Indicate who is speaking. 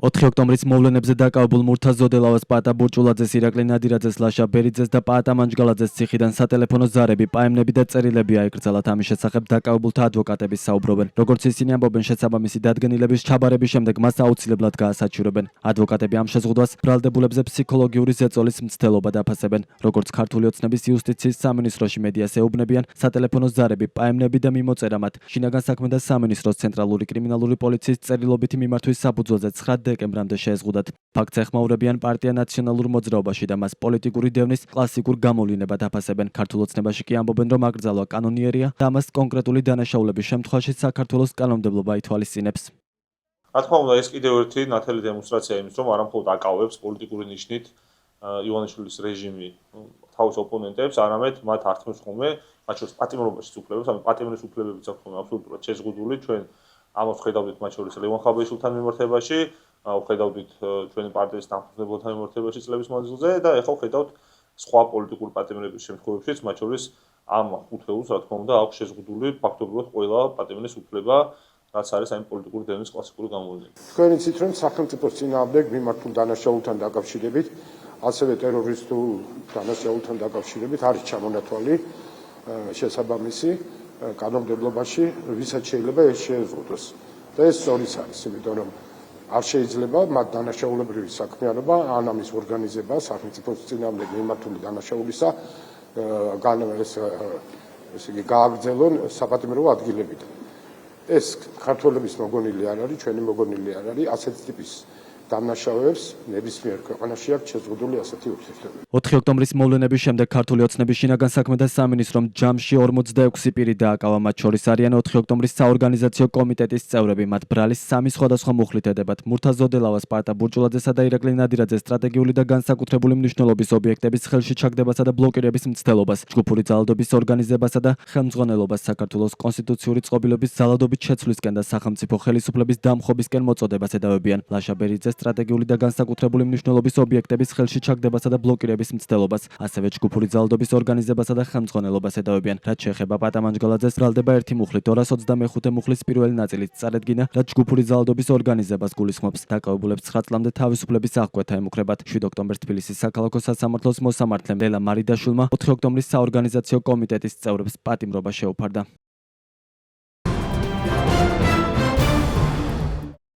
Speaker 1: 4 ოქტომბრის მოვლენებზე დაკავებულ მურთაზ ზოდელავას, პაატა ბურჭულაძეს, ირაკლი ნადირაძეს, ლაშა ბერიძეს და პაატა მანჯგალაძეს ციხიდან სატელეფონო ზარები, პაემნები და წერილები აიკრძალათ. ამის შესახებ დაკავებულთა ადვოკატები საუბრობენ. როგორც ისინი ამბობენ, შესაბამისი დადგენილების ჩაბარების შემდეგ მას აუცილებლად გაასაჩივრებენ. ადვოკატები ამ შეზღუდვას ბრალდებულებზე ფსიქოლოგიური ზეწოლის მცდელობა დაფასებენ. როგორც ქართული ოცნების იუსტიციის სამინისტროში მედიას ეუბნებიან, სატელეფონო ზარები, პაემნები და მიმოწერა მათ შინაგან საქმეთა სამინისტროს ცენტრალური კრიმინალური პოლიციის წერილობითი მიმართვის საფუძველზე 9 დეკემბრამდე შეეზღუდათ. ფაქტს ეხმაურებიან პარტია ნაციონალურ მოძრაობაში და მას პოლიტიკური დევნის კლასიკურ გამოვლინებად აფასებენ. ქართულ ოცნებაში კი ამბობენ, რომ აკრძალვა კანონიერია და ამას კონკრეტული დანაშაულების შემთხვევაში საქართველოს კანონმდებლობა ითვალისწინებს.
Speaker 2: რა თქმა უნდა, ეს კიდევ ერთი ნათელი დემონსტრაცია იმის, რომ არამხოლოდ აკავებს პოლიტიკური ნიშნით ივანიშვილის რეჟიმი თავის ოპონენტებს, არამედ მათ ართმევს ხოლმე, მათ შორის პატიმრობაშიც უფლებებს, ანუ პატიმრის უფლებებიც აქვს ხოლმე აბსოლუტურად შეზღუდული. ჩვენ ამას ხედავდით მათ შორის ლევან ხაბეიშვილთან მიმართებაში, ხედავდით ჩვენი პარტიის დამფუძნებელთან მიმართებაში წლების მანძილზე და ეხლა ხედავთ სხვა პოლიტიკური პატიმრების შემთხვევებშიც, მათ შორის ამ ხუთეულს, რა თქმა უნდა, აქვს შეზღუდული ფაქტობრივად ყველა პატიმრის უფლება, რაც არის ამ პოლიტიკური დევნის კლასიკური გამოვლენა.
Speaker 3: თქვენ იცით, რომ სახელმწიფოს წინააღმდეგ მიმართულ დანაშაულთან დაკავშირებით, ასევე ტერორისტულ დანაშაულთან დაკავშირებით არის ჩამონათვალი შესაბამისი კანონმდებლობაში, ვისაც შეიძლება ეს შეეზღუდოს. და ეს სწორიც არის, იმიტომ რომ არ შეიძლება მათ დანაშაულებრივი საქმიანობა ან ამის ორგანიზება სახელმწიფოს წინააღმდეგ მიმართული დანაშაულისა გააგრძელონ საპატიმრო ადგილებიდან. ეს ქართველების მოგონილი არ არის, ჩვენი მოგონილი არ არის, ასეთი ტიპის დამნაშავეებს ნებისმიერ ქვეყანაში აქვს შეზღუდული ასეთი ურთიერთობები.
Speaker 1: 4 ოქტომბრის მოვლენების შემდეგ ქართული ოცნების შინაგან საქმეთა სამინისტრომ ჯამში 46 პირი დააკავა, მათ შორის არიან 4 ოქტომბრის საორგანიზაციო კომიტეტის წევრები, მათ ბრალის 3 სხვადასხვა მუხლით ედებათ. მურთაზ ზოდელავას, პაატა ბურჭულაძესა და ირაკლი ნადირაძეს სტრატეგიული და განსაკუთრებული მნიშვნელობის ობიექტების ხელში ჩაგდებასა და ბლოკირების მცდელობას, ჯგუფური ძალადობის ორგანიზებასა და ხელმძღვანელობას, საქართველოს კონსტიტუციური წყობილების ძალადობით შეცვლისკენ და სახელმწიფო ხელისუფლების დამხობისკენ მოწოდებას ედავებიან. ლაშა ბერიძეს სტრატეგიული და განსაკუთრებული მნიშვნელობის ობიექტების ხელში ჩაგდებასა და ბლოკირების მცდელობას, ასევე ჯგუფური ძალადობის ორგანიზებასა და ხელმძღვანელობას ედავებიან. რაც შეეხება პაატა მანჯგალაძეს, ბრალდება ერთი მუხლით 225 მუხლის პირველი ნაწილით წარედგინა, რაც ჯგუფური ძალადობის ორგანიზებას გულისხმობს. დაკავებულებს 9 წლამდე თავისუფლების აღკვეთა ემუქრებათ. 7 ოქტომბერს თბილისის საქალაქო სასამართლოს მოსამართლემ ლელა მარიდაშვილმა 4 ოქტომბრის საორგანიზაციო კომიტეტის წევრებს პატიმრობა შეუფარდა.